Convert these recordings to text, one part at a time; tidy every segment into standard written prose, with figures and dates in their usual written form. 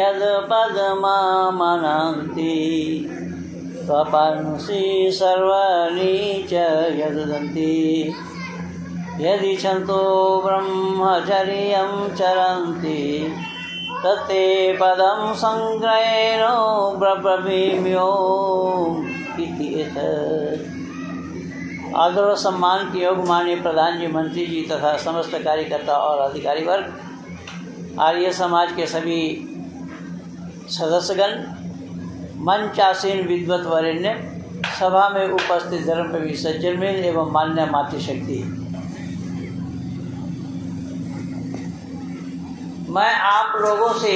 यद पद्ममनन्ति स्वपंसि सर्वाणि च यदन्ति यदि छन्तो ब्रह्मचर्यं चरन्ति तत्ते पदं संग्रहेण ब्रवीम्यो इति एतत्। आदर और सम्मान के योग माननीय प्रधान जी, मंत्री जी तथा समस्त कार्यकर्ता और अधिकारी वर्ग, आर्य समाज के सभी सदस्यगण, मंचासीन विद्वत वरेण्य, सभा में उपस्थित धर्मप्रेमी सज्जनवृंद एवं मान्य मातृशक्ति, मैं आप लोगों से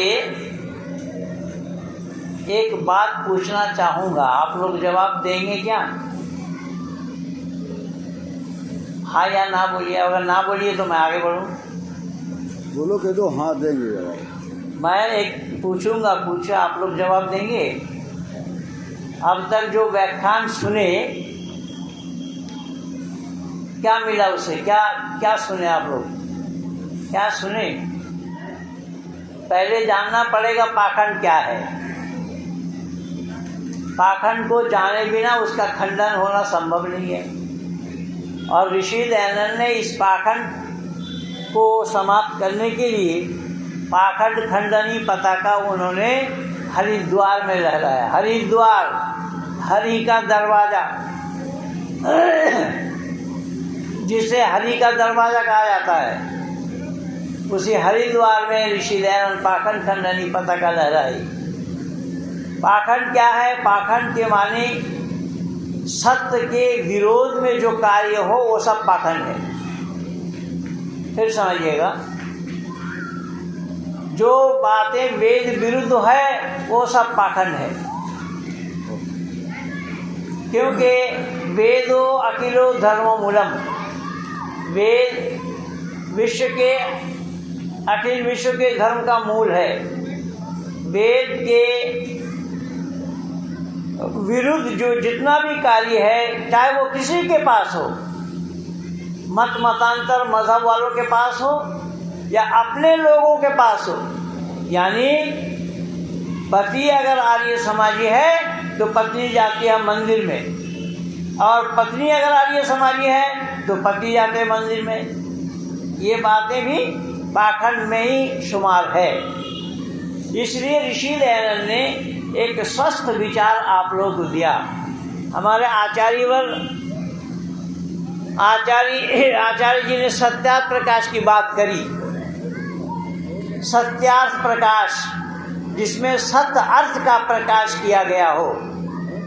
एक बात पूछना चाहूँगा। आप लोग जवाब देंगे क्या? हाँ या ना बोलिए। अगर ना बोलिए तो मैं आगे बढ़ूँ। बोलो कह दो हाँ देंगे जवाब। मैं एक पूछूंगा, पूछा आप लोग जवाब देंगे। अब तक जो व्याख्यान सुने क्या मिला उसे? क्या सुने आप लोग? क्या सुने? पहले जानना पड़ेगा पाखंड क्या है। पाखंड को जाने बिना उसका खंडन होना संभव नहीं है। और ऋषि दयानंद ने इस पाखंड को समाप्त करने के लिए पाखंड खंडनी पताका उन्होंने हरिद्वार में लहराया। हरिद्वार, हरि का दरवाजा, जिसे हरि का दरवाजा कहा जाता है, उसी हरिद्वार में ऋषि दयानंद पाखंड खंडनी पताका लहराई। पाखंड क्या है? पाखंड के माने सत्य के विरोध में जो कार्य हो वो सब पाखंड है। फिर समझिएगा, जो बातें वेद विरुद्ध है वो सब पाखंड है। क्योंकि वेदो अखिलो धर्मो मूलम, वेद अखिल विश्व के धर्म का मूल है। वेद के विरुद्ध जो जितना भी कार्य है, चाहे वो किसी के पास हो, मतांतर मजहब वालों के पास हो या अपने लोगों के पास हो, यानी पति अगर आर्य समाजी है तो पत्नी जाती है मंदिर में, और पत्नी अगर आर्य समाजी है तो पति जाते हैं मंदिर में। ये बातें भी पाखंड में ही शुमार है। इसलिए ऋषि दयानंद ने एक स्वस्थ विचार आप लोग को दिया। हमारे आचार्य जी ने सत्यार्थ प्रकाश की बात करी। सत्यार्थ प्रकाश, जिसमें सत्य अर्थ का प्रकाश किया गया हो।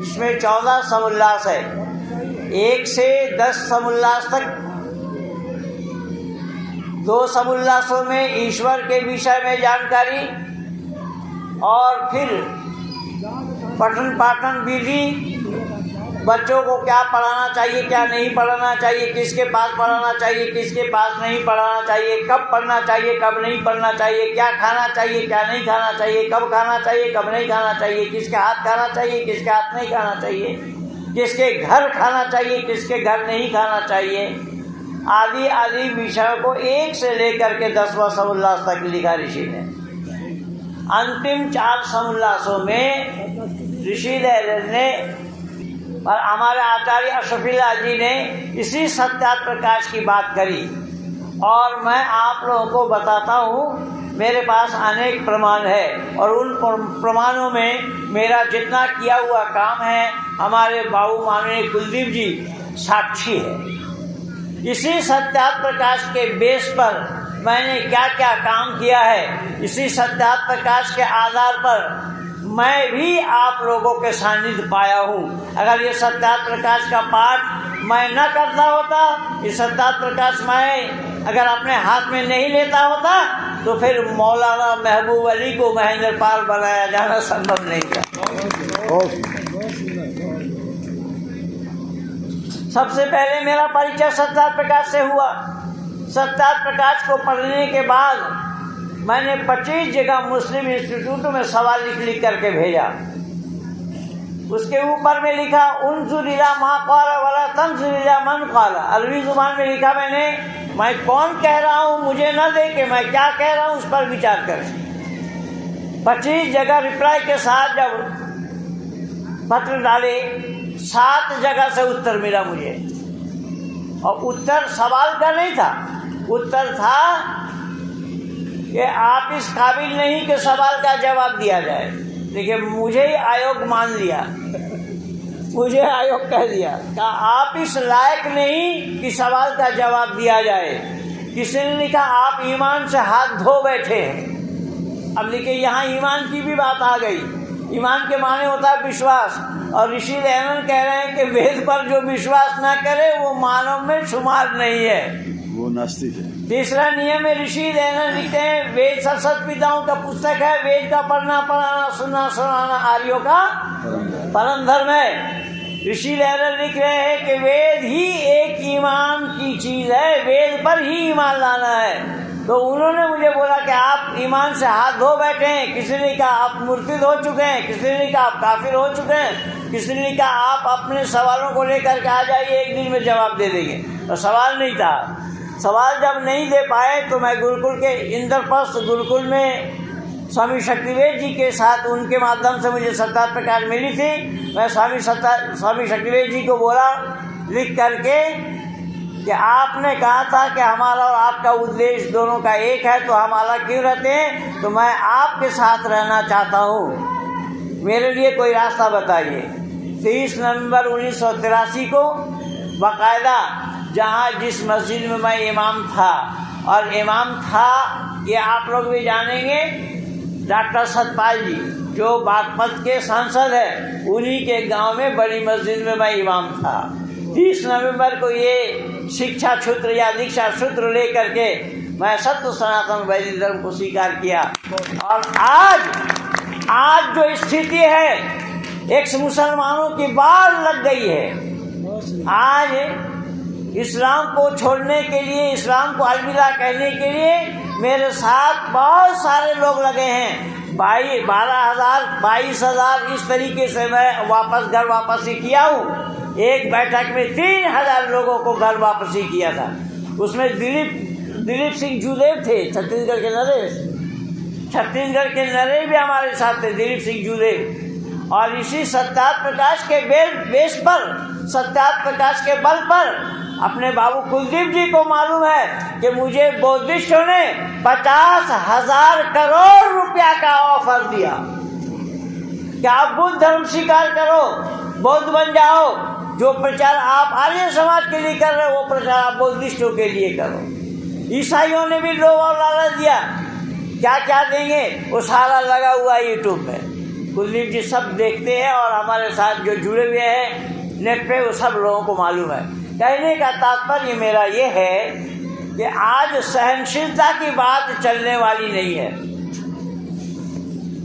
इसमें 14 समुल्लास है, 1 से 10 समुल्लास तक। 2 समुल्लासों में ईश्वर के विषय में जानकारी, और फिर पठन पाठन विधि, बच्चों को क्या पढ़ाना चाहिए, क्या नहीं पढ़ाना चाहिए, किसके पास पढ़ाना चाहिए, किसके पास नहीं पढ़ाना चाहिए, कब पढ़ना चाहिए, कब नहीं पढ़ना चाहिए, क्या खाना चाहिए, क्या नहीं खाना चाहिए, कब खाना चाहिए, कब नहीं खाना चाहिए, किसके हाथ खाना चाहिए, किसके हाथ नहीं खाना चाहिए, किसके घर खाना चाहिए, किसके घर नहीं खाना चाहिए, आदि आदि विषयों को 1 से लेकर के 10वां समुल्लास तक लिखा ऋषि ने। अंतिम 4 समुल्लासों में ऋषि दयानंद ने और हमारे आचार्य अशफिल्ला जी ने इसी सत्यार्थ प्रकाश की बात करी। और मैं आप लोगों को बताता हूँ, मेरे पास अनेक प्रमाण है, और उन प्रमाणों में मेरा जितना किया हुआ काम है, हमारे बाबू माननीय कुलदीप जी साक्षी है। इसी सत्यार्थ प्रकाश के बेस पर मैंने क्या क्या काम किया है, इसी सत्यार्थ प्रकाश के आधार पर मैं भी आप लोगों के सानिध्य पाया हूँ। अगर ये सत्यार्थ प्रकाश का पाठ मैं न करता होता, ये सत्यार्थ प्रकाश मैं अगर अपने हाथ में नहीं लेता होता, तो फिर मौलाना महबूब अली को महेंद्र पाल बनाया जाना संभव नहीं था। सबसे पहले मेरा परिचय सत्यार्थ प्रकाश से हुआ। सत्यार्थ प्रकाश को पढ़ने के बाद मैंने 25 जगह मुस्लिम इंस्टीट्यूट में सवाल लिख करके भेजा। उसके ऊपर में लिखा उनजुरिला माँ काला वाला तंजुरिला मन काला। अरबी जुबान में लिखा मैंने, मैं कौन कह रहा हूँ मुझे न दे के मैं क्या कह रहा हूँ उस पर विचार करें। 25 जगह रिप्लाई के साथ जब पत्र डाले, 7 जगह से उत्तर मिला मुझे। और उत्तर सवाल का नहीं था, उत्तर था कि आप इस काबिल नहीं कि सवाल का जवाब दिया जाए। देखिए, मुझे ही आयोग मान लिया, मुझे आयोग कह दिया कि आप इस लायक नहीं कि सवाल का जवाब दिया जाए। किसी ने लिखा आप ईमान से हाथ धो बैठे हैं। अब देखिए, यहाँ ईमान की भी बात आ गई। ईमान के माने होता है विश्वास, और ऋषि दयानंद कह रहे हैं कि वेद पर जो विश्वास ना करे वो मानव में शुमार नहीं है, वो नास्तिक है। तीसरा नियम है, ऋषि दयानंद लिखते हैं वेद सरस्वत पिताओं का पुस्तक है, वेद का पढ़ना पढ़ाना सुनना सुनाना आर्यों का परम धर्म है। ऋषि दयानंद लिख रहे हैं कि वेद ही एक ईमान की चीज है, वेद पर ही ईमान लाना है। तो उन्होंने मुझे बोला कि आप ईमान से हाथ धो बैठे हैं। किसी ने कहा आप मुर्तिद हो चुके हैं, किसी ने कहा आप काफिर हो चुके हैं, किसी ने कहा आप अपने सवालों को लेकर के आ जाइए, एक दिन में जवाब दे देंगे। तो सवाल नहीं था। सवाल जब नहीं दे पाए तो मैं गुरुकुल के इंद्रप्रस्थ गुरुकुल में स्वामी शक्तिवेद जी के साथ, उनके माध्यम से मुझे सत्ता प्रकाश मिली थी। मैं स्वामी शक्तिवेद जी को बोला लिख करके कि आपने कहा था कि हमारा और आपका उद्देश्य दोनों का एक है, तो हम अलग क्यों रहते हैं? तो मैं आपके साथ रहना चाहता हूँ, मेरे लिए कोई रास्ता बताइए। 30 नवंबर 1983 को बाकायदा जहाँ जिस मस्जिद में मैं इमाम था, और इमाम था ये आप लोग भी जानेंगे, डॉक्टर सतपाल जी जो बागपत के सांसद हैं, उन्हीं के गांव में बड़ी मस्जिद में मैं इमाम था। 30 नवंबर को ये शिक्षा सूत्र या दीक्षा सूत्र लेकर के मैं सत्य सनातन वैदिक धर्म को स्वीकार किया। और आज जो स्थिति है, एक मुसलमानों की बाढ़ लग गई है। आज इस्लाम को छोड़ने के लिए, इस्लाम को अलविदा कहने के लिए मेरे साथ बहुत सारे लोग लगे हैं। 12,000 22,000 इस तरीके से मैं घर वापसी किया हूँ। एक बैठक में 3,000 लोगों को घर वापसी किया था। उसमें दिलीप सिंह जूदेव थे, छत्तीसगढ़ के नरेश भी हमारे साथ थे, दिलीप सिंह जूदेव। और इसी सत्यार्थ प्रकाश के बेस पर, सत्यार्थ प्रकाश के बल पर अपने बाबू कुलदीप जी को मालूम है कि मुझे बौद्धिस्टों ने 50,000 करोड़ रुपया का ऑफर दिया कि आप बुद्ध धर्म स्वीकार करो, बौद्ध बन जाओ। जो प्रचार आप आर्य समाज के लिए कर रहे हो, वो प्रचार आप बौद्धिस्टों के लिए करो। ईसाइयों ने भी लोभ और लालच दिया, क्या क्या देंगे वो सारा लगा हुआ है यूट्यूब में। कुलदीप जी सब देखते हैं, और हमारे साथ जो जुड़े हुए हैं नेट पे, वो सब लोगों को मालूम है। कहने का तात्पर्य मेरा ये है कि आज सहनशीलता की बात चलने वाली नहीं है।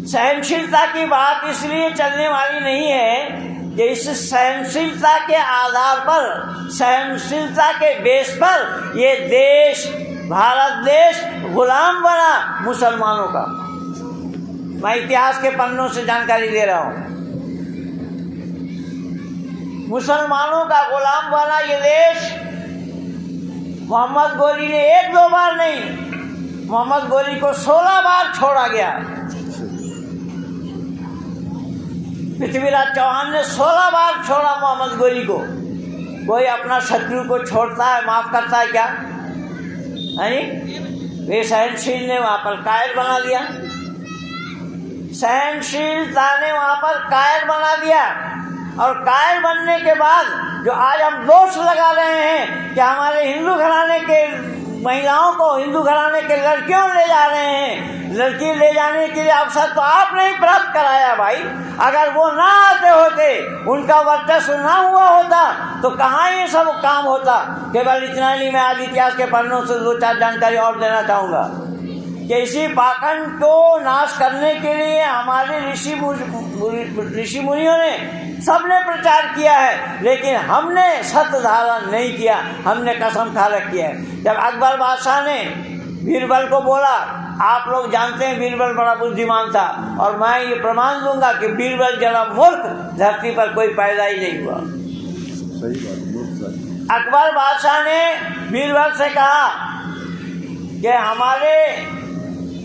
सहनशीलता की बात इसलिए चलने वाली नहीं है कि इस सहनशीलता के आधार पर, सहनशीलता के बेस पर ये देश, भारत देश गुलाम बना मुसलमानों का। मैं इतिहास के पन्नों से जानकारी दे रहा हूँ। मुसलमानों का गुलाम बना ये देश। मोहम्मद गोली ने 1-2 बार नहीं, मोहम्मद गोली को 16 बार छोड़ा गया। पृथ्वीराज चौहान ने 16 बार छोड़ा मोहम्मद गोली को। कोई अपना शत्रु को छोड़ता है, माफ करता है क्या? वे सहनशील ने वहां पर कायर बना दिया, सहनशीलता ने वहां पर कायर बना दिया। और कायर बनने के बाद जो आज हम दोष लगा रहे हैं कि हमारे हिंदू घराने के महिलाओं को, हिंदू घराने के लड़कियों ले जा रहे हैं, लड़की ले जाने के लिए अवसर तो आपने ही प्राप्त कराया भाई। अगर वो ना आते होते, उनका वर्चस्व ना हुआ होता, तो कहाँ ये सब काम होता। केवल इतना नहीं, मैं आज इतिहास के पन्नों से 2-4 जानकारी और देना चाहूँगा कि इसी पाखंड को नाश करने के लिए हमारे ऋषि मुनियों ने सबने प्रचार किया है, लेकिन हमने सत्य धारण नहीं किया, हमने कसम खा रखी है। जब अकबर बादशाह ने बीरबल को बोला, आप लोग जानते हैं बीरबल बड़ा बुद्धिमान था, और मैं ये प्रमाण दूंगा कि बीरबल जरा मूर्ख धरती पर कोई पैदा ही नहीं हुआ। सही बात। अकबर बादशाह ने बीरबल से कहा कि हमारे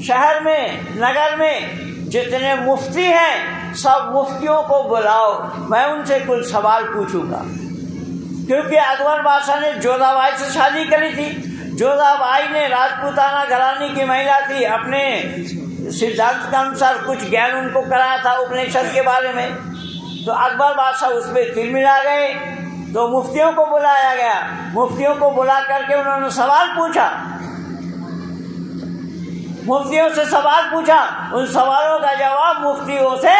शहर में, नगर में जितने मुफ्ती हैं सब मुफ्तियों को बुलाओ, मैं उनसे कुछ सवाल पूछूंगा। क्योंकि अकबर बादशाह ने जोधाबाई से शादी करी थी। जोधाबाई ने राजपूताना घराने की महिला थी, अपने सिद्धांत के अनुसार कुछ ज्ञान उनको कराया था उपनिषद के बारे में। तो अकबर बादशाह उस पर तिलमिला गए, तो मुफ्तियों को बुलाया गया। मुफ्तियों को बुला करके उन्होंने सवाल पूछा, मुफ्तियों से सवाल पूछा। उन सवालों का जवाब मुफ्तियों से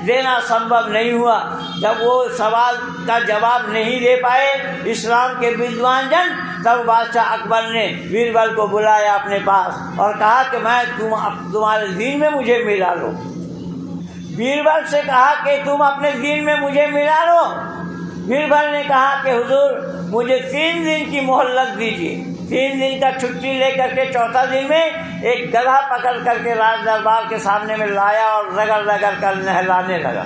देना संभव नहीं हुआ। जब वो सवाल का जवाब नहीं दे पाए इस्लाम के विद्वान जन, तब बादशाह अकबर ने बीरबल को बुलाया अपने पास और कहा कि मैं तुम्हारे दीन में मुझे मिला लो। बीरबल से कहा कि तुम अपने दीन में मुझे मिला लो। बीरबल ने कहा कि हुजूर मुझे 3 दिन की मोहलत दीजिए। 3 दिन का छुट्टी लेकर के चौथा दिन में एक गधा पकड़ करके राज दरबार के सामने में लाया और रगड़ रगड़ कर नहलाने लगा।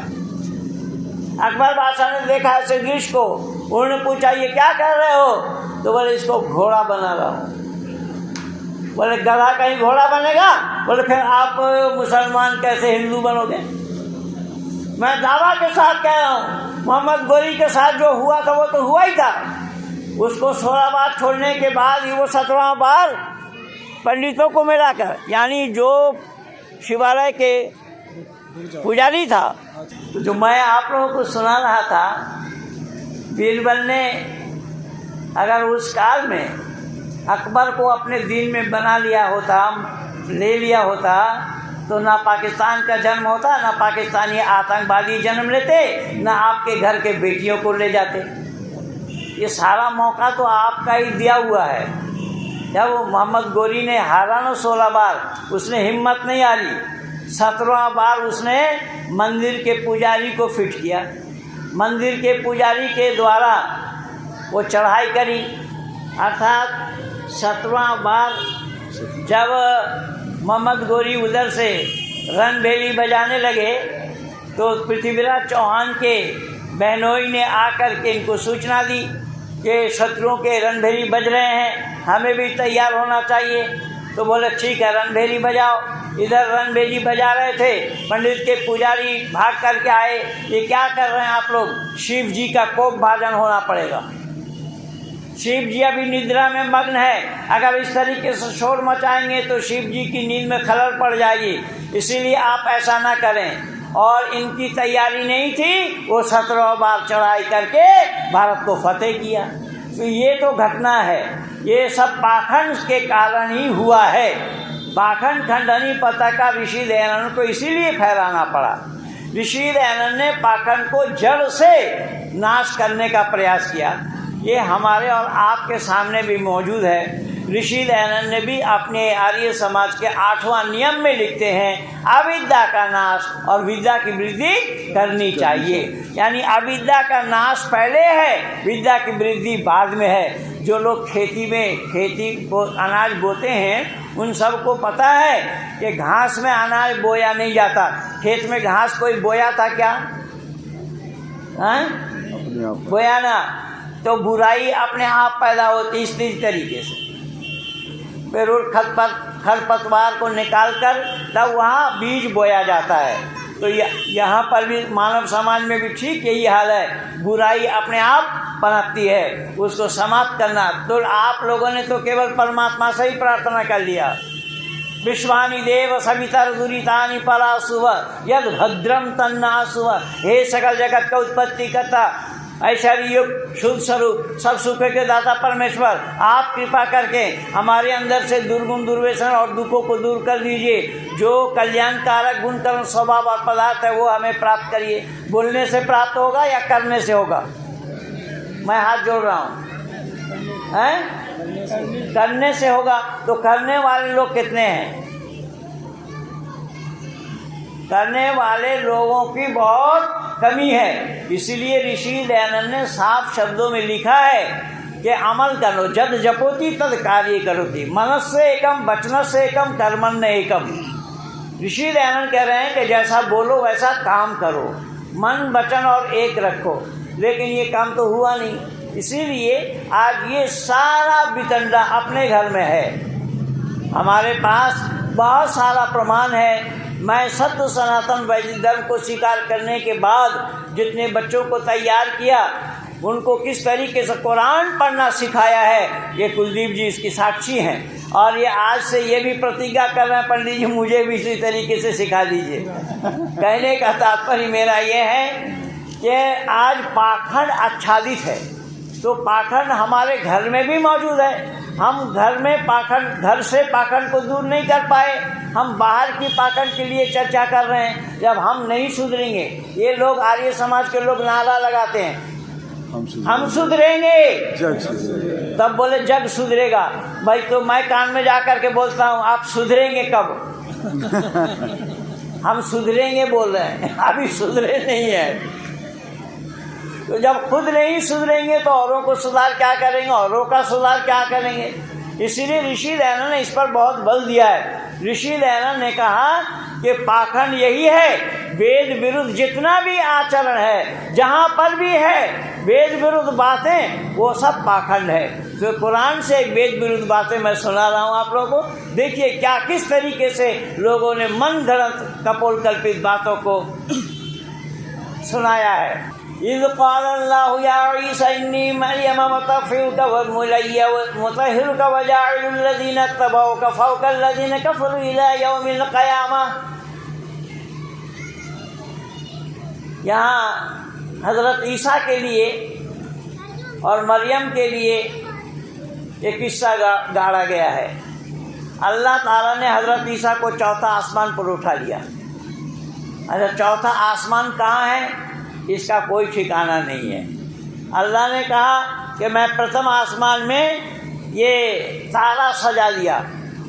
अकबर बादशाह ने देखा ऐसे दृश्य को। उन्होंने पूछा ये क्या कर रहे हो? तो बोले इसको घोड़ा बना रहा हूँ। बोले गधा कहीं घोड़ा बनेगा? बोले फिर आप मुसलमान कैसे हिंदू बनोगे? मैं दावा के साथ कह रहा हूँ, मोहम्मद गोरी के साथ जो हुआ था वो तो हुआ ही था। उसको 16 बार छोड़ने के बाद ही वो 17वां बार पंडितों को मिलाकर, यानी जो शिवालय के पुजारी था, तो जो मैं आप लोगों को सुना रहा था, बीरबल ने अगर उस काल में अकबर को अपने दीन में बना लिया होता, ले लिया होता, तो ना पाकिस्तान का जन्म होता, ना पाकिस्तानी आतंकवादी जन्म लेते, ना आपके घर के बेटियों को ले जाते। ये सारा मौका तो आपका ही दिया हुआ है। जब वो मोहम्मद गोरी ने हारा ना 16 बार, उसने हिम्मत नहीं हारी। 17वां बार उसने मंदिर के पुजारी को फिट किया। मंदिर के पुजारी के द्वारा वो चढ़ाई करी, अर्थात 17वां बार जब मोहम्मद गोरी उधर से रणभेरी बजाने लगे, तो पृथ्वीराज चौहान के बहनोई ने आकर के इनको सूचना दी कि शत्रुओं के रणभेरी बज रहे हैं, हमें भी तैयार होना चाहिए। तो बोले ठीक है, रणभेरी बजाओ। इधर रणभेरी बजा रहे थे, पंडित के पुजारी भाग करके आए, ये क्या कर रहे हैं आप लोग? शिव जी का कोप भाजन होना पड़ेगा। शिव जी अभी निद्रा में मग्न है, अगर इस तरीके से शोर मचाएंगे तो शिव जी की नींद में खलल पड़ जाएगी, इसीलिए आप ऐसा ना करें। और इनकी तैयारी नहीं थी, वो 17 बार चढ़ाई करके भारत को फतेह किया। तो ये तो घटना है, ये सब पाखंड के कारण ही हुआ है। पाखंड खंडनी पताका ऋषि दयानंद को इसीलिए फहराना पड़ा। ऋषि दयानंद ने पाखंड को जड़ से नाश करने का प्रयास किया। ये हमारे और आपके सामने भी मौजूद है। ऋषि दयानंद ने भी अपने आर्य समाज के 8वां नियम में लिखते हैं, अविद्या का नाश और विद्या की वृद्धि करनी चाहिए। यानी अविद्या का नाश पहले है, विद्या की वृद्धि बाद में है। जो लोग खेती को अनाज बोते हैं, उन सबको पता है कि घास में अनाज बोया नहीं जाता। खेत में घास कोई बोया था क्या? बोया ना, तो बुराई अपने आप पैदा होती इस तरीके से। फिर खरपतवार को निकालकर तब वहाँ बीज बोया जाता है। तो यहाँ पर भी मानव समाज में भी ठीक यही हाल है, बुराई अपने आप पनपती है, उसको समाप्त करना। तो आप लोगों ने तो केवल परमात्मा से ही प्रार्थना कर लिया, विश्वानि देव सवितर दुरितानि परासुव यद भद्रम तन्नासुव। हे सकल जगत का उत्पत्ति करता, ऐश्वर्य युक्त शुद्ध स्वरूप सब सुख के दाता परमेश्वर, आप कृपा करके हमारे अंदर से दुर्गुण दुर्व्यसन और दुखों को दूर कर दीजिए। जो कल्याणकारक गुण कर्म स्वभाव और पदार्थ है वो हमें प्राप्त करिए। बोलने से प्राप्त होगा या करने से होगा? मैं हाथ जोड़ रहा हूँ, करने से होगा। तो करने वाले लोग कितने हैं? करने वाले लोगों की बहुत कमी है। इसीलिए ऋषि दयानंद ने साफ शब्दों में लिखा है कि अमल करो, जद जपोति तद कार्य करोति, मनस्य एकम वचनस्य एकम कर्मण्य एकम। ऋषि दयानंद कह रहे हैं कि जैसा बोलो वैसा काम करो, मन वचन और एक रखो। लेकिन ये काम तो हुआ नहीं, इसीलिए आज ये सारा बितंडा अपने घर में है। हमारे पास बहुत सारा प्रमाण है। मैं सत्य सनातन वैदिक धर्म को स्वीकार करने के बाद जितने बच्चों को तैयार किया, उनको किस तरीके से कुरान पढ़ना सिखाया है, ये कुलदीप जी इसकी साक्षी हैं। और ये आज से ये भी प्रतिज्ञा कर रहे हैं, पंडित जी मुझे भी इसी तरीके से सिखा दीजिए। कहने का तात्पर्य मेरा ये है कि आज पाखंड आच्छादित है, तो पाखंड हमारे घर में भी मौजूद है। हम घर में पाखंड, घर से पाखंड को दूर नहीं कर पाए, हम बाहर की पाखंड के लिए चर्चा कर रहे हैं। जब हम नहीं सुधरेंगे, ये लोग आर्य समाज के लोग नारा लगाते हैं हम सुधरेंगे, जग सुधरेगा। तब बोले जग सुधरेगा। भाई तो मैं कान में जा कर के बोलता हूँ आप सुधरेंगे कब? हम सुधरेंगे बोल रहे हैं, अभी सुधरे नहीं है। तो जब खुद नहीं सुधरेंगे तो औरों को सुधार क्या करेंगे, औरों का सुधार क्या करेंगे? इसीलिए ऋषि दयानंद ने इस पर बहुत बल दिया है। ऋषि दयानंद ने कहा कि पाखंड यही है, वेद विरुद्ध जितना भी आचरण है, जहाँ पर भी है वेद विरुद्ध बातें, वो सब पाखंड है। तो कुरान से वेद विरुद्ध बातें मैं सुना रहा हूँ आप लोगों को। देखिए क्या किस तरीके से लोगों ने मन गढ़ंत कपोल कल्पित बातों को सुनाया है। इज़ क़ालल्लाहु या ईसा इन्नी मरियम मुतफ़्फ़िरुका व मुतहिरुका व जाइलुल लज़ीना तबऊका फ़ौक़ल लज़ीना कफ़रू इला यौमिल क़यामह। यहाँ हज़रत ईसा के लिए और मरियम के लिए एक किस्सा गाड़ा गया है। अल्लाह ताला ने हज़रत ईसा को चौथा आसमान पर उठा लिया। अच्छा, चौथा आसमान कहाँ है इसका कोई ठिकाना नहीं है। अल्लाह ने कहा कि मैं प्रथम आसमान में ये तारा सजा दिया,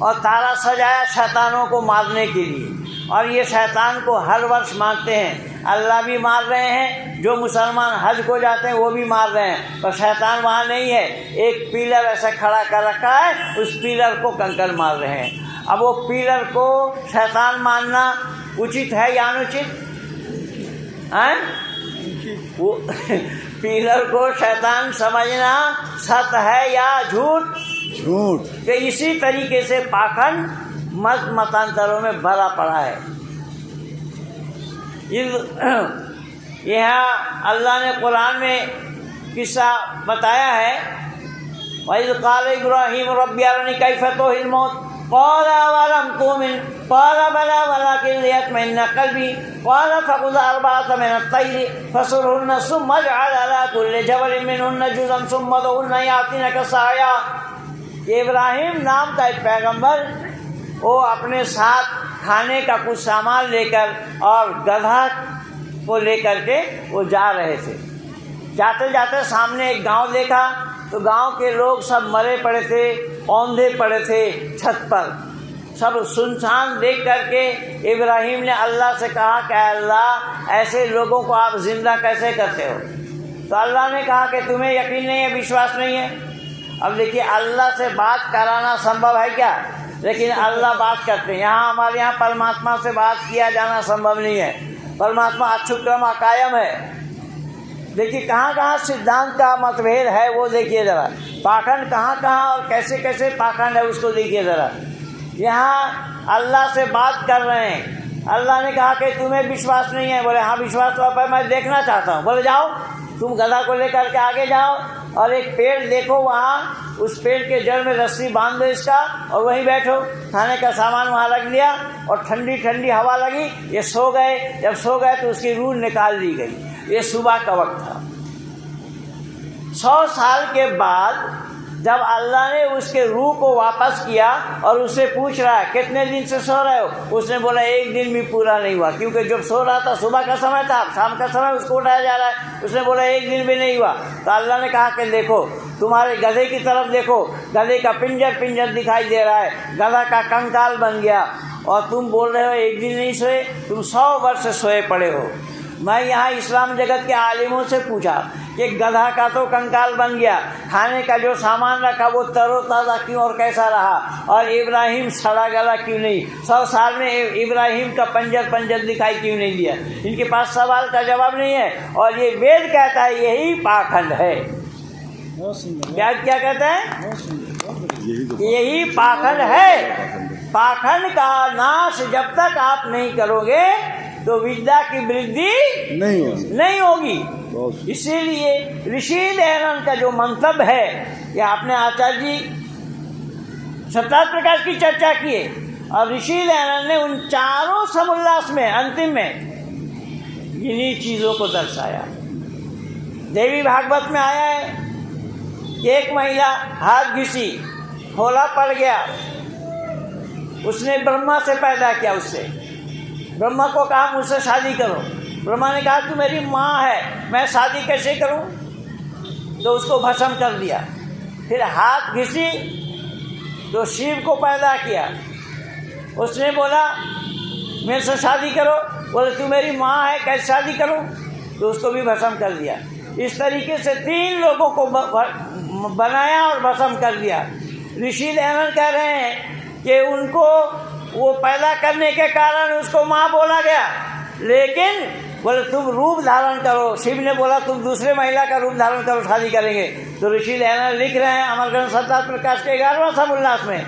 और तारा सजाया शैतानों को मारने के लिए, और ये शैतान को हर वर्ष मारते हैं। अल्लाह भी मार रहे हैं, जो मुसलमान हज को जाते हैं वो भी मार रहे हैं, पर शैतान वहाँ नहीं है। एक पिलर ऐसा खड़ा कर रखा है, उस पिलर को कंकड़ मार रहे हैं। अब वो पिलर को शैतान मारना उचित है या अनुचित है? वो पिलर को शैतान समझना सत है या झूठ? झूठ। कि इसी तरीके से पाखंड मत मतांतरों में भरा पड़ा है। यहाँ अल्लाह ने कुरान में किस्सा बताया है, वइज़ क़ाल इब्राहीम रब्बी अरनी कैफ़ तुहिल मौत क़ाल अवलम तुमिन क़ाल बला वलाकिन लियत्मइन्ना क़ल्बी क़ाल फ़ख़ुज़ अर्बअतम मिनत तैरि फ़सुरहुन्ना सुम्मा इजअल अला कुल्लि जबलिन मिनहुन्ना जुज़'अन सुम्मा उदउहुन्ना यातिनका सअया। इब्राहिम नाम का एक पैगंबर, वो अपने साथ खाने का कुछ सामान लेकर और गधा को लेकर के वो जा रहे थे। जाते जाते सामने एक गांव देखा, तो गांव के लोग सब मरे पड़े थे, औंधे पड़े थे छत पर, सब सुनसान देख करके इब्राहिम ने अल्लाह से कहा कि अल्लाह ऐसे लोगों को आप जिंदा कैसे करते हो? तो अल्लाह ने कहा कि तुम्हें यकीन नहीं है, विश्वास नहीं है। अब देखिए अल्लाह से बात कराना संभव है क्या? लेकिन अल्लाह बात करते हैं। यहाँ हमारे यहाँ परमात्मा से बात किया जाना संभव नहीं है। परमात्मा अक्षुक्रम अकायम है। देखिए कहाँ कहाँ सिद्धांत का मतभेद है वो देखिए ज़रा। पाखंड कहाँ कहाँ और कैसे कैसे पाखंड है उसको देखिए ज़रा। यहाँ अल्लाह से बात कर रहे हैं, अल्लाह ने कहा कि तुम्हें विश्वास नहीं है। बोले हाँ विश्वास तो पर मैं देखना चाहता हूँ। बोले जाओ तुम गधा को लेकर के आगे जाओ और एक पेड़ देखो, वहाँ उस पेड़ के जड़ में रस्सी बांध दो इसका और वहीं बैठो। खाने का सामान वहाँ रख लिया और ठंडी ठंडी हवा लगी, ये सो गए। जब सो गए तो उसकी रूह निकाल दी गई। ये सुबह का वक्त था। 100 साल के बाद जब अल्लाह ने उसके रूह को वापस किया और उससे पूछ रहा है कितने दिन से सो रहे हो, उसने बोला एक दिन भी पूरा नहीं हुआ, क्योंकि जब सो रहा था सुबह का समय था, शाम का समय उसको उठाया जा रहा है। उसने बोला एक दिन भी नहीं हुआ। तो अल्लाह ने कहा कि देखो तुम्हारे गधे की तरफ देखो, गधे का पिंजर दिखाई दे रहा है, गधा का कंकाल बन गया, और तुम बोल रहे हो एक दिन नहीं सोए, तुम 100 वर्ष सोए पड़े हो। मैं यहाँ इस्लाम जगत के आलिमों से पूछा कि गधा का तो कंकाल बन गया, खाने का जो सामान रखा वो तरोताज़ा क्यों और कैसा रहा, और इब्राहिम सड़ा गला क्यों नहीं? 100 साल में इब्राहिम का पंजर दिखाई क्यों नहीं दिया? इनके पास सवाल का जवाब नहीं है। और ये वेद कहता है यही पाखंड है। क्या कहता है? यही पाखंड है। पाखंड का नाश जब तक आप नहीं करोगे तो विद्या की वृद्धि नहीं होगी। इसीलिए ऋषि दयानंद का जो मंतव्य है कि आपने आचार्य जी सत्यार्थ प्रकाश की चर्चा की है और ऋषि दयानंद ने उन चारों समुल्लास में अंतिम में इन्हीं चीजों को दर्शाया। देवी भागवत में आया है कि एक महिला हाथ घिसी, होला पड़ गया, उसने ब्रह्मा से पैदा किया। उससे ब्रह्मा को कहा मुझसे शादी करो। ब्रह्मा ने कहा तू मेरी माँ है, मैं शादी कैसे करूं? तो उसको भस्म कर दिया। फिर हाथ घिसी तो शिव को पैदा किया। उसने बोला मेरे से शादी करो। बोले तू मेरी माँ है, कैसे शादी करूं? तो उसको भी भस्म कर दिया। इस तरीके से 3 लोगों को बनाया और भस्म कर दिया। ऋषि दयानंद कह रहे हैं कि उनको वो पैदा करने के कारण उसको माँ बोला गया, लेकिन बोले तुम रूप धारण करो। शिव ने बोला तुम दूसरे महिला का रूप धारण करो, शादी करेंगे। तो ऋषि दयानंद लिख रहे हैं अमर ग्रंथ सत्यार्थ प्रकाश के 11वां समुल्लास में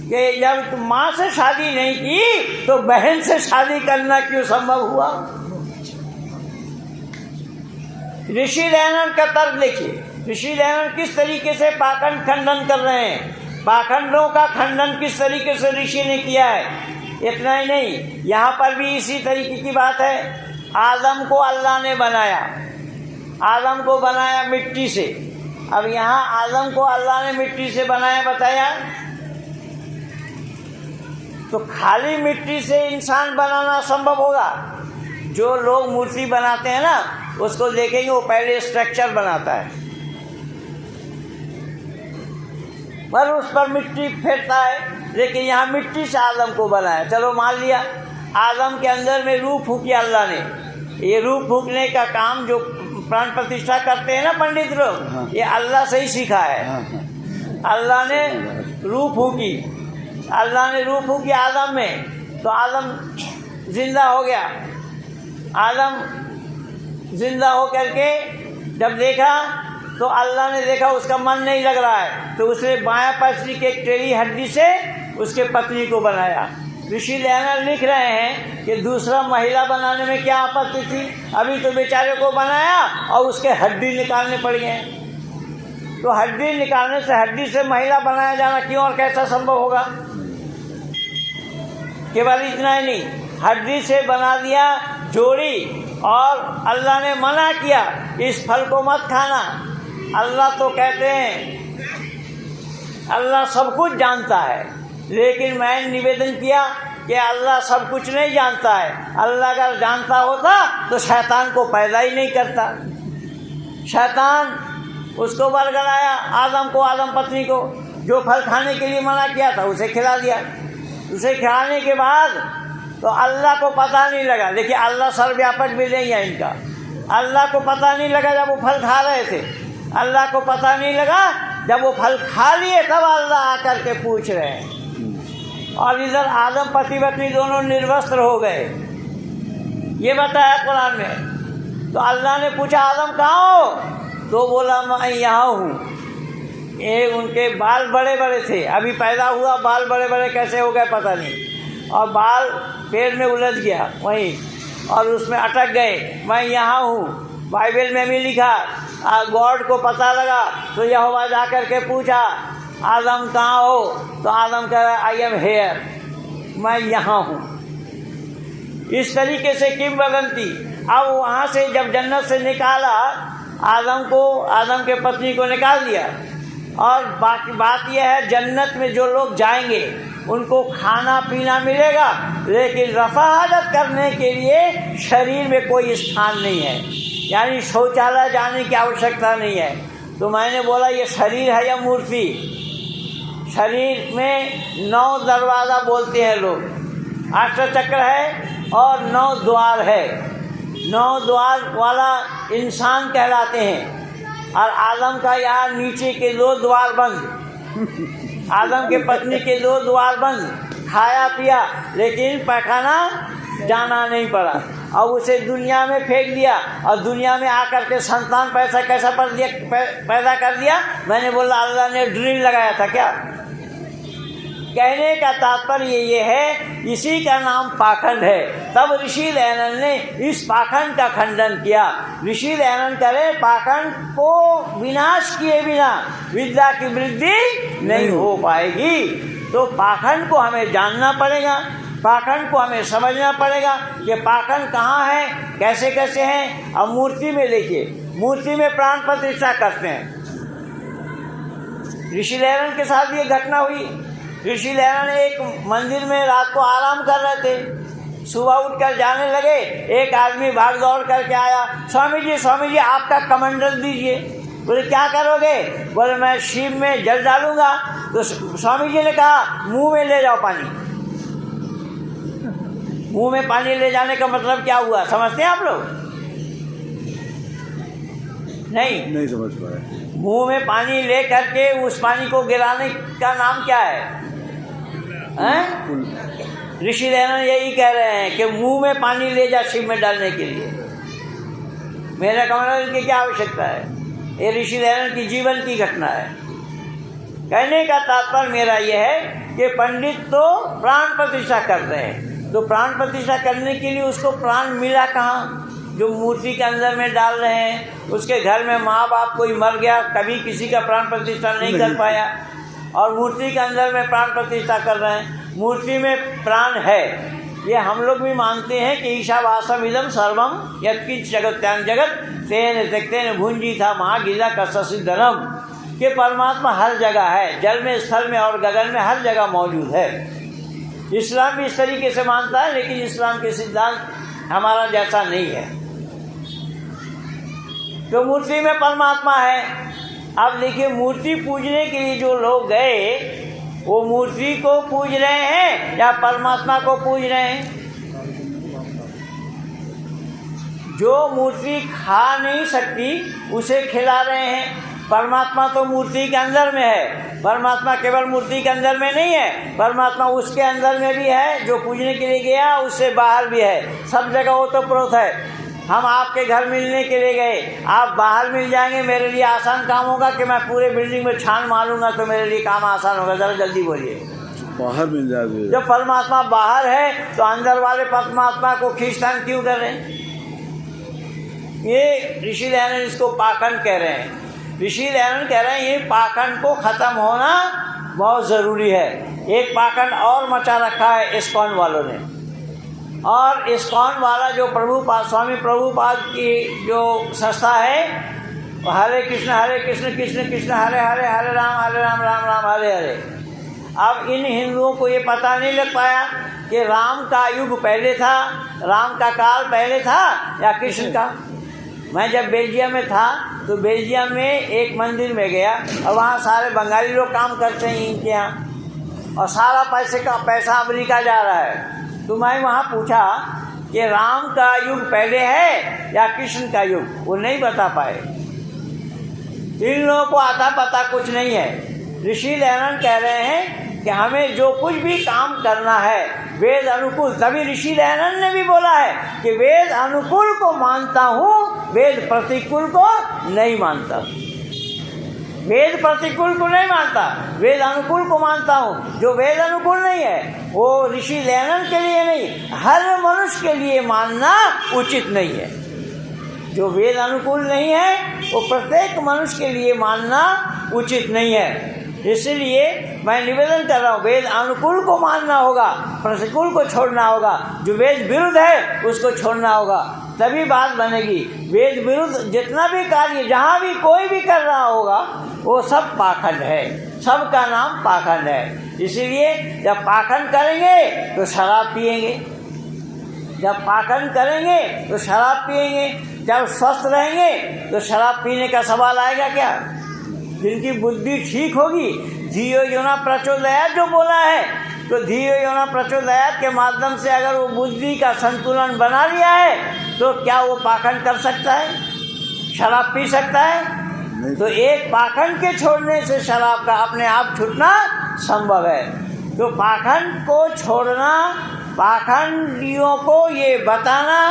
कि जब तुम माँ से शादी नहीं की तो बहन से शादी करना क्यों संभव हुआ? ऋषि दयानंद का तर्क देखिए। ऋषि दयानंद किस तरीके से पाखंड खंडन कर रहे हैं। पाखंडों का खंडन किस तरीके से ऋषि ने किया है। इतना ही नहीं, यहाँ पर भी इसी तरीके की बात है। आदम को अल्लाह ने बनाया, आदम को बनाया मिट्टी से। अब यहाँ आदम को अल्लाह ने मिट्टी से बनाया बताया, तो खाली मिट्टी से इंसान बनाना संभव होगा? जो लोग मूर्ति बनाते हैं ना, उसको देखेंगे वो पहले स्ट्रक्चर बनाता है, पर उस पर मिट्टी फेरता है। लेकिन यहाँ मिट्टी से आदम को बनाया। चलो मान लिया आदम के अंदर में रूह फूकी अल्लाह ने। ये रूह फूकने का काम जो प्राण प्रतिष्ठा करते हैं ना पंडित लोग, ये अल्लाह से ही सीखा है। अल्लाह ने रूह फूकी, अल्लाह ने रूह फूकी आदम में, तो आदम जिंदा हो गया। आदम जिंदा हो करके जब देखा तो अल्लाह ने देखा उसका मन नहीं लग रहा है, तो उसने बायां पसली के एक टेढ़ी हड्डी से उसके पत्नी को बनाया। ऋषि दयानंद लिख रहे हैं कि दूसरा महिला बनाने में क्या आपत्ति थी? अभी तो बेचारे को बनाया और उसके हड्डी निकालने पड़ गए। तो हड्डी निकालने से, हड्डी से महिला बनाया जाना क्यों और कैसा संभव होगा? केवल इतना ही नहीं, हड्डी से बना दिया जोड़ी, और अल्लाह ने मना किया इस फल को मत खाना। अल्लाह तो कहते हैं अल्लाह सब कुछ जानता है, लेकिन मैंने निवेदन किया कि अल्लाह सब कुछ नहीं जानता है। अल्लाह अगर जानता होता तो शैतान को पैदा ही नहीं करता। शैतान उसको बरगलाया, आदम को, आदम पत्नी को, जो फल खाने के लिए मना किया था उसे खिला दिया। उसे खिलाने के बाद तो अल्लाह को पता नहीं लगा। देखिए अल्लाह सर्वव्यापक भी नहीं है इनका। अल्लाह को पता नहीं लगा जब वो फल खा रहे थे, अल्लाह को पता नहीं लगा जब वो फल खा लिए, तब अल्लाह आकर के पूछ रहे हैं। और इधर आदम पति पत्नी दोनों निर्वस्त्र हो गए, ये बताया कुरान में। तो अल्लाह ने पूछा आदम कहाँ हो? तो बोला मैं यहाँ हूँ। ये उनके बाल बड़े बड़े थे, अभी पैदा हुआ, बाल बड़े बड़े कैसे हो गए पता नहीं, और बाल पेड़ में उलझ गया वहीं, और उसमें अटक गए। मैं यहाँ हूँ। बाइबल में भी लिखा, गॉड को पता लगा तो यहोवा जा कर के पूछा आदम कहाँ हो? तो आदम कह रहा आई एम हेयर, मैं यहाँ हूँ। इस तरीके से किंवदंती। अब वहाँ से जब जन्नत से निकाला आदम को, आदम के पत्नी को निकाल दिया, और बाकी बात यह है जन्नत में जो लोग जाएंगे उनको खाना पीना मिलेगा, लेकिन रफ़ाहत करने के लिए शरीर में कोई स्थान नहीं है, यानी शौचालय जाने की आवश्यकता नहीं है। तो मैंने बोला ये शरीर है या मूर्ति? शरीर में 9 दरवाज़ा बोलते हैं लोग, 8 चक्र है और 9 द्वार है। 9 द्वार वाला इंसान कहलाते हैं। और आदम का यहाँ नीचे के 2 द्वार बंद, आदम के पत्नी के 2 द्वार बंद। खाया पिया लेकिन पैखाना जाना नहीं पड़ा, और उसे दुनिया में फेंक दिया, और दुनिया में आकर के संतान कैसा पैदा कर दिया। मैंने बोला अल्लाह ने ड्रिल लगाया था क्या? कहने का तात्पर्य ये है, इसी का नाम पाखंड है। तब ऋषि दयानंद ने इस पाखंड का खंडन किया। ऋषि दयानंद करे पाखंड को विनाश किए बिना विद्या की वृद्धि नहीं हो पाएगी। तो पाखंड को हमें जानना पड़ेगा, पाखंड को हमें समझना पड़ेगा कि पाखंड कहाँ है, कैसे कैसे हैं। अब मूर्ति में देखिए, मूर्ति में प्राण प्रतिष्ठा करते हैं। ऋषि दयानंद के साथ ये घटना हुई। ऋषि दयानंद एक मंदिर में रात को आराम कर रहे थे। सुबह उठकर जाने लगे, एक आदमी भाग दौड़ करके आया, स्वामी जी आपका कमंडल दीजिए। बोले क्या करोगे? बोले मैं शिव में जल डालूंगा। तो स्वामी जी ने कहा मुंह में ले जाओ पानी। मुंह में पानी ले जाने का मतलब क्या हुआ, समझते हैं आप लोग? नहीं समझ पाए। मुंह में पानी ले करके उस पानी को गिराने का नाम क्या है? ऋषि दयानंद यही कह रहे हैं कि मुंह में पानी ले जा शिव में डालने के लिए। मेरे कमंडल की क्या आवश्यकता है? ये ऋषि दयानंद की जीवन की घटना है। कहने का तात्पर्य मेरा यह है कि पंडित तो प्राण प्रतिष्ठा कर रहे हैं, तो प्राण प्रतिष्ठा करने के लिए उसको प्राण मिला कहाँ? जो मूर्ति के अंदर में डाल रहे हैं। उसके घर में माँ बाप कोई मर गया, कभी किसी का प्राण प्रतिष्ठा नहीं कर पाया, और मूर्ति के अंदर में प्राण प्रतिष्ठा कर रहे हैं। मूर्ति में प्राण है, ये हम लोग भी मानते हैं कि ईशावासम इदम सर्वम यत्किंच जगत्यां जगत तेन त्यक्तेन भुंजी था महागीता कष्टसिद्धनम, कि परमात्मा हर जगह है, जल में, स्थल में और गगन में, हर जगह मौजूद है। इस्लाम भी इस तरीके से मानता है, लेकिन इस्लाम के सिद्धांत हमारा जैसा नहीं है। तो मूर्ति में परमात्मा है। अब देखिए, मूर्ति पूजने के लिए जो लोग गए, वो मूर्ति को पूज रहे हैं या परमात्मा को पूज रहे हैं? जो मूर्ति खा नहीं सकती उसे खिला रहे हैं। परमात्मा तो मूर्ति के अंदर में है। परमात्मा केवल मूर्ति के अंदर में नहीं है, परमात्मा उसके अंदर में भी है। जो पूजने के लिए गया उससे बाहर भी है, सब जगह वो तो प्रोत है। हम आपके घर मिलने के लिए गए, आप बाहर मिल जाएंगे, मेरे लिए आसान काम होगा कि मैं पूरे बिल्डिंग में छान मारूंगा तो मेरे लिए काम आसान होगा? ज़रा जल्दी बोलिए। बाहर मिल जाएगी। जब परमात्मा बाहर है तो अंदर वाले परमात्मा को खींचतान क्यों कर रहे हैं? ये ऋषि दयानंद इसको पाखंड कह रहे हैं। ऋषि दयानंद कह रहे हैं ये पाखंड को खत्म होना बहुत ज़रूरी है। एक पाखंड और मचा रखा है इस्कॉन वालों ने, और इस्कॉन वाला जो स्वामी प्रभुपाद की जो संस्था है, हरे कृष्ण कृष्ण कृष्ण हरे हरे, हरे राम राम राम हरे हरे। अब इन हिंदुओं को ये पता नहीं लग पाया कि राम का युग पहले था, राम का काल पहले था या कृष्ण का। मैं जब बेल्जियम में था तो बेल्जियम में एक मंदिर में गया, और वहाँ सारे बंगाली लोग काम करते हैं इनके यहाँ, और सारा पैसा अमेरिका जा रहा है। तो मैं वहाँ पूछा कि राम का युग पहले है या कृष्ण का युग, वो नहीं बता पाए। इन लोगों को आता पता कुछ नहीं है। ऋषि दयानंद कह रहे हैं कि हमें जो कुछ भी काम करना है वेद अनुकूल, तभी ऋषि दयानंद ने भी बोला है कि वेद अनुकूल को मानता हूँ, वेद प्रतिकूल को नहीं मानता। वेद प्रतिकूल को नहीं मानता, वेद अनुकूल को मानता हूँ। जो वेद अनुकूल नहीं है वो ऋषि दयानंद के लिए नहीं, हर मनुष्य के लिए मानना उचित नहीं है। जो वेद अनुकूल नहीं है वो प्रत्येक मनुष्य के लिए मानना उचित नहीं है। इसलिए मैं निवेदन कर रहा हूँ, वेद अनुकूल को मानना होगा, प्रतिकूल को छोड़ना होगा। जो वेद विरुद्ध है उसको छोड़ना होगा, तभी बात बनेगी। वेद विरुद्ध जितना भी कार्य जहाँ भी कोई भी कर रहा होगा वो सब पाखंड है, सबका नाम पाखंड है। इसीलिए जब पाखंड करेंगे तो शराब पिएंगे, जब पाखंड करेंगे तो शराब पिएंगे। जब स्वस्थ रहेंगे तो शराब पीने का सवाल आएगा क्या? जिनकी बुद्धि ठीक होगी, धियो योना प्रचोदयात जो बोला है, तो धियो योना प्रचोदयात के माध्यम से अगर वो बुद्धि का संतुलन बना लिया है तो क्या वो पाखंड कर सकता है, शराब पी सकता है? तो एक पाखंड के छोड़ने से शराब का अपने आप छूटना संभव है। तो पाखंड को छोड़ना, पाखंडियों को ये बताना,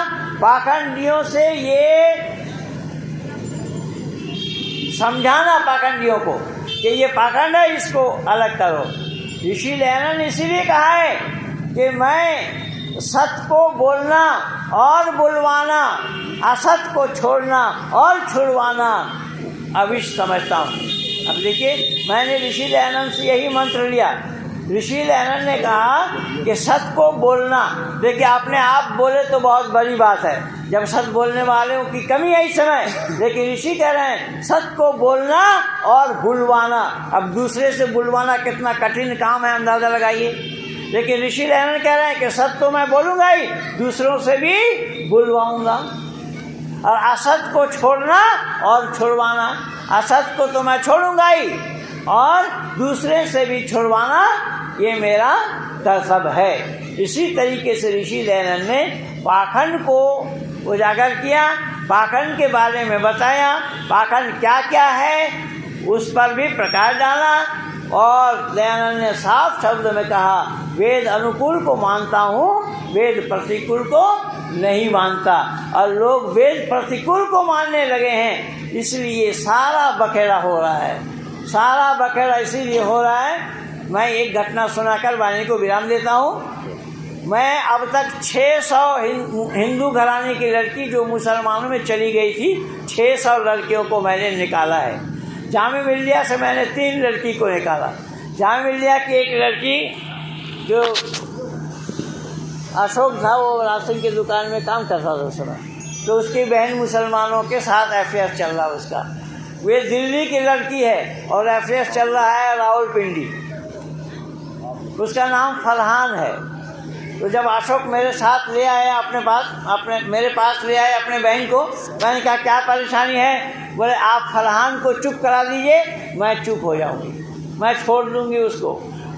पाखंडियों से ये समझाना पाखंडियों को कि ये पाखंड है, इसको अलग करो। ऋषि दयानंद इसीलिए कहा है कि मैं सत्य को बोलना और बुलवाना, असत को छोड़ना और छुड़वाना अविष्ट समझता हूँ। अब देखिए, मैंने ऋषि दयानंद से यही मंत्र लिया। ऋषि दयानंद ने कहा कि सत्य को बोलना। देखिए, आपने आप बोले तो बहुत बड़ी बात है, जब सत्य बोलने वालों की कमी है इस समय, लेकिन ऋषि कह रहे हैं सत्य को बोलना और बुलवाना। अब दूसरे से बुलवाना कितना कठिन काम है, अंदाज़ा लगाइए। लेकिन ऋषि दयानंद कह रहे हैं कि सत्य तो मैं बोलूँगा ही, दूसरों से भी बुलवाऊँगा। और असत को छोड़ना और छुड़वाना, असत को तो मैं छोड़ूंगा ही और दूसरे से भी छुड़वाना ये मेरा कर्तव्य है। इसी तरीके से ऋषि दयानंद ने पाखंड को उजागर किया, पाखंड के बारे में बताया, पाखंड क्या क्या है उस पर भी प्रकाश डाला। और दयानंद ने साफ शब्द में कहा, वेद अनुकूल को मानता हूँ, वेद प्रतिकूल को नहीं मानता। और लोग वेद प्रतिकूल को मानने लगे हैं, इसलिए सारा बखेड़ा हो रहा है। सारा बखेड़ा इसीलिए हो रहा है। मैं एक घटना सुनाकर वाणी को विराम देता हूँ। मैं अब तक 600 हिंदू घराने की लड़की जो मुसलमानों में चली गई थी, 600 लड़कियों को मैंने निकाला है। जामिया मिल्लिया से मैंने 3 लड़की को निकाला। जामिया मिल्लिया की एक लड़की जो अशोक था, वो राशन की दुकान में काम करता था उस समय, तो उसकी बहन मुसलमानों के साथ अफेयर चल रहा उसका। वे दिल्ली की लड़की है और अफेयर चल रहा है रावलपिंडी। उसका नाम फरहान है। तो जब अशोक मेरे साथ ले आया मेरे पास ले आए अपने बहन को, मैंने कहा क्या परेशानी है? बोले आप फरहान को चुप करा दीजिए, मैं चुप हो जाऊंगी, मैं छोड़ दूंगी उसको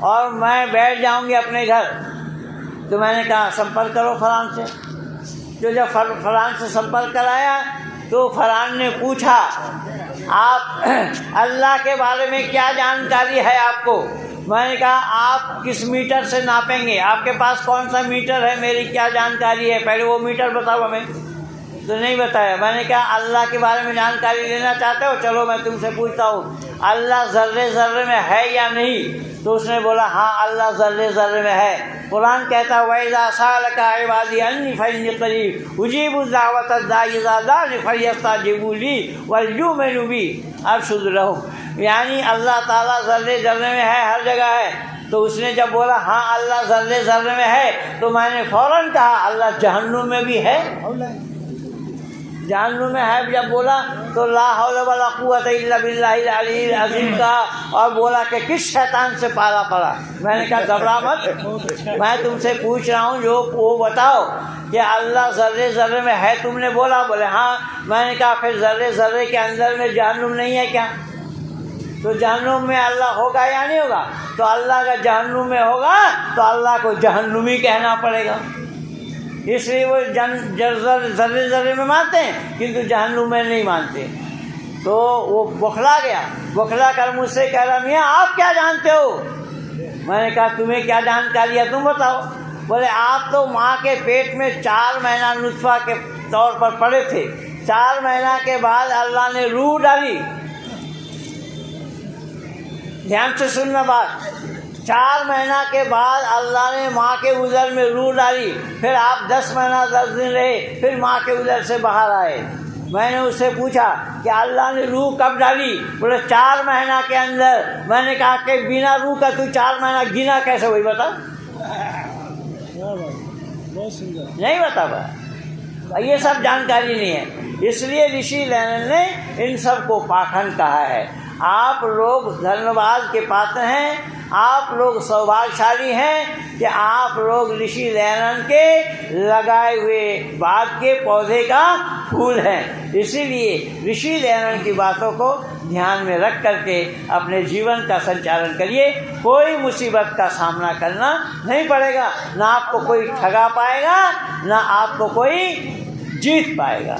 और मैं बैठ जाऊंगी अपने घर। तो मैंने कहा संपर्क करो फरहान से। तो जब फरहान से संपर्क कराया तो फरहान ने पूछा, आप अल्लाह के बारे में क्या जानकारी है आपको? मैंने कहा आप किस मीटर से नापेंगे, आपके पास कौन सा मीटर है, मेरी क्या जानकारी है, पहले वो मीटर बताओ हमें। तो नहीं बताया। मैंने कहा अल्लाह के बारे में जानकारी लेना चाहते हो, चलो मैं तुमसे पूछता हूँ, अल्लाह ज़र्रे ज़र्रे में है या नहीं? तो उसने बोला हाँ, अल्लाह ज़र्रे ज़र्रे में है। कुरान कहता है वइज़ा सअलका इबादी अन्नी फइन्नी क़रीब उजीबु दावतद दाई इज़ा दाअनी फलयस्ताजिबू ली वलयुमिनू बी अरशद लहुम। यानी अल्लाह ताला ज़र्रे ज़र्रे में है, हर जगह है। तो उसने जब बोला हाँ अल्लाह ज़र्रे ज़र्रे में है, तो मैंने फ़ौरन कहा अल्लाह जहन्नुम में भी है। जहन्नुम में है जब बोला तो ला हौला वला कुव्वता इल्ला बिल्लाहिल अलील अज़ीम का, और बोला कि किस शैतान से पाला पड़ा। मैंने कहा घबरा मत, मैं तुमसे पूछ रहा हूँ, जो वो बताओ कि अल्लाह ज़र्रे ज़र्रे में है, तुमने बोला। बोले हाँ। मैंने कहा फिर ज़र्रे ज़र्रे के अंदर में जहन्नुम नहीं है क्या? तो जहन्नुम में अल्लाह होगा या नहीं होगा? तो अल्लाह का जहन्नुम में होगा तो अल्लाह को जहन्नुमी कहना पड़ेगा। इसलिए वो ज़र्रे ज़र्रे में मानते हैं किंतु जहन्नुम में नहीं मानते। तो वो बौखला गया, बौखला कर मुझसे कह रहा मियाँ आप क्या जानते हो? मैंने कहा तुम्हें क्या जानकारी है तुम बताओ। बोले आप तो माँ के पेट में 4 महीना नुत्फा के तौर पर पड़े थे, 4 महीना के बाद अल्लाह ने रूह डाली। ध्यान से सुनना बात, 4 महीना के बाद अल्लाह ने माँ के उदर में रूह डाली। फिर आप 10 महीना 10 दिन रहे, फिर माँ के उदर से बाहर आए। मैंने उससे पूछा कि अल्लाह ने रूह कब डाली? बोले 4 महीना के अंदर। मैंने कहा कि बिना रूह का तू 4 महीना गिना कैसे? वही बता, नहीं बता पा, ये सब जानकारी नहीं है। इसलिए ऋषि दयानंद ने इन सब को पाखंड कहा है। आप लोग धन्यवाद के पात्र हैं, आप लोग सौभाग्यशाली हैं कि आप लोग ऋषि दयानंद के लगाए हुए बाग के पौधे का फूल हैं। इसीलिए ऋषि दयानंद की बातों को ध्यान में रख करके अपने जीवन का संचालन करिए। कोई मुसीबत का सामना करना नहीं पड़ेगा, ना आपको कोई ठगा पाएगा, ना आपको कोई जीत पाएगा।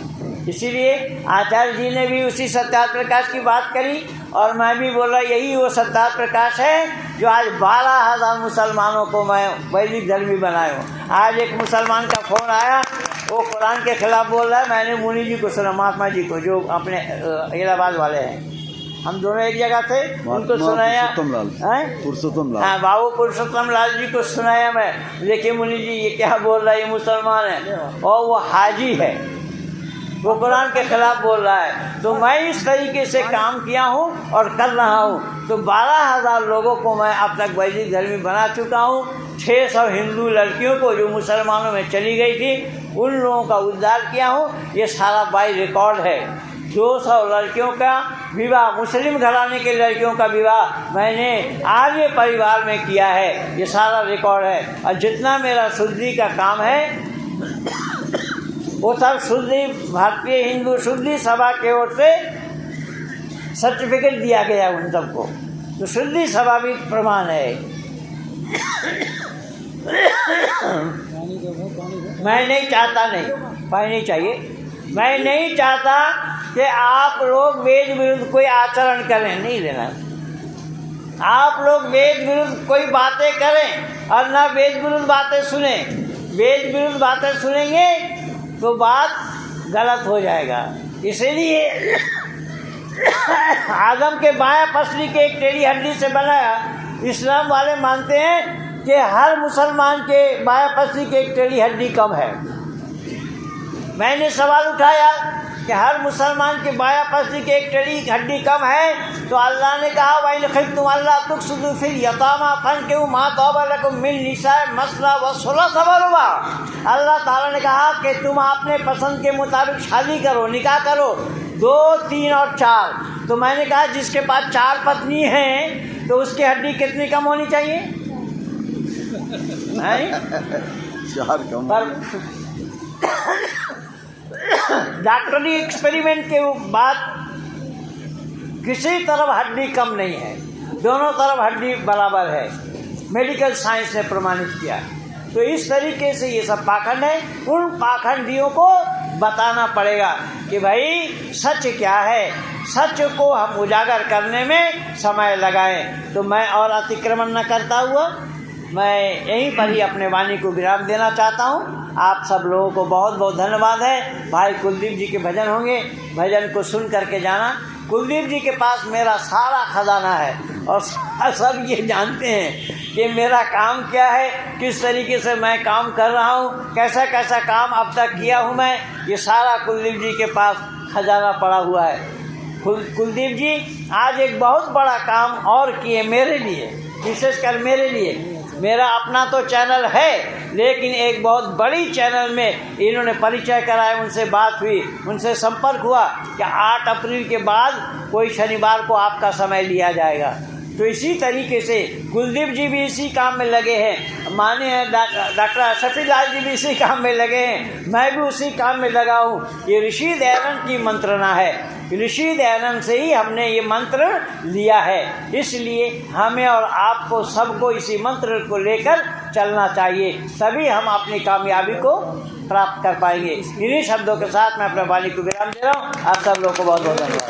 इसीलिए आचार्य जी ने भी उसी सत्यार्थ प्रकाश की बात करी और मैं भी बोला यही वो सत्यार्थ प्रकाश है जो आज 12,000 मुसलमानों को मैं वैदिक धर्मी बनाया हूँ। आज एक मुसलमान का फ़ोन आया, वो कुरान के खिलाफ बोल रहा है। मैंने मुनि जी को सुना, महात्मा जी को, जो अपने इलाहाबाद वाले हैं, हम दोनों एक जगह थे, उनको सुनाया। पुरुषोत्तम लाल, हाँ, बाबू पुरुषोत्तम लाल जी को सुनाया मैं। देखिए मुनि जी ये क्या बोल रहा है, ये मुसलमान है और वो हाजी है, वो कुरान के खिलाफ बोल रहा है। तो मैं इस तरीके से काम किया हूँ और कर रहा हूँ। तो 12,000 लोगों को मैं अब तक वैदिक धर्मी बना चुका हूँ। 600 हिंदू लड़कियों को जो मुसलमानों में चली गई थी उन लोगों का उद्धार किया हूँ। ये सारा बाई रिकॉर्ड है। 200 लड़कियों का विवाह, मुस्लिम घराने के लड़कियों का विवाह मैंने आर्य परिवार में किया है। ये सारा रिकॉर्ड है। और जितना मेरा शुद्धि का काम है वो सब शुद्धि भारतीय हिंदू शुद्धि सभा की ओर से सर्टिफिकेट दिया गया उन सबको। तो शुद्धि सभा भी प्रमाण है। मैं नहीं चाहता, नहीं पानी नहीं चाहिए, मैं नहीं चाहता कि आप लोग वेद विरुद्ध कोई आचरण करें, नहीं लेना। आप लोग वेद विरुद्ध कोई बातें करें और ना वेद विरुद्ध बातें सुने। वेद विरुद्ध बातें सुनेंगे तो बात गलत हो जाएगा। इसीलिए आदम के बाएं पसली के एक टेढ़ी हड्डी से बनाया। इस्लाम वाले मानते हैं कि हर मुसलमान के बाएं पसली के एक टेढ़ी हड्डी कम है। मैंने सवाल उठाया कि हर मुसलमान के बायां पसली के एक टेढ़ी हड्डी कम है, तो अल्लाह ने कहा वही खिल तुम अल्लाह तुक सुदू फिर यतामा फन के माँ तौबा मिल निशाए मसला व 16 सवाल हुआ। अल्लाह ताला ने कहा कि तुम अपने पसंद के मुताबिक शादी करो, निकाह करो, 2, 3 और 4। तो मैंने कहा जिसके पास 4 पत्नी हैं तो उसकी हड्डी कितनी कम होनी चाहिए? नहीं 4 कम। डॉक्टरी एक्सपेरिमेंट के बाद किसी तरफ हड्डी कम नहीं है, दोनों तरफ हड्डी बराबर है। मेडिकल साइंस ने प्रमाणित किया। तो इस तरीके से ये सब पाखंड है। उन पाखंडियों को बताना पड़ेगा कि भाई सच क्या है। सच को हम उजागर करने में समय लगाएं। तो मैं और अतिक्रमण न करता हुआ मैं यहीं पर ही अपने वाणी को विराम देना चाहता हूँ। आप सब लोगों को बहुत बहुत धन्यवाद है। भाई कुलदीप जी के भजन होंगे, भजन को सुन करके जाना। कुलदीप जी के पास मेरा सारा खजाना है और सब ये जानते हैं कि मेरा काम क्या है, किस तरीके से मैं काम कर रहा हूँ, कैसा कैसा काम अब तक किया हूँ मैं। ये सारा कुलदीप जी के पास खजाना पड़ा हुआ है। कुलदीप जी आज एक बहुत बड़ा काम और किए मेरे लिए, विशेषकर मेरे लिए। मेरा अपना तो चैनल है, लेकिन एक बहुत बड़ी चैनल में इन्होंने परिचय कराया, उनसे बात हुई, उनसे संपर्क हुआ कि 8 अप्रैल के बाद कोई शनिवार को आपका समय लिया जाएगा। तो इसी तरीके से कुलदीप जी भी इसी काम में लगे हैं, माननीय डॉक्टर शफी लाल जी भी इसी काम में लगे हैं, मैं भी उसी काम में लगा हूँ। ये ऋषि दयानंद की मंत्रणा है, ऋषि दयानंद से ही हमने ये मंत्र लिया है। इसलिए हमें और आपको सबको इसी मंत्र को लेकर चलना चाहिए, तभी हम अपनी कामयाबी को प्राप्त कर पाएंगे। इन्हीं शब्दों के साथ मैं अपने वाणी को विराम दे रहा हूँ। आप सब लोगों को बहुत बहुत धन्यवाद।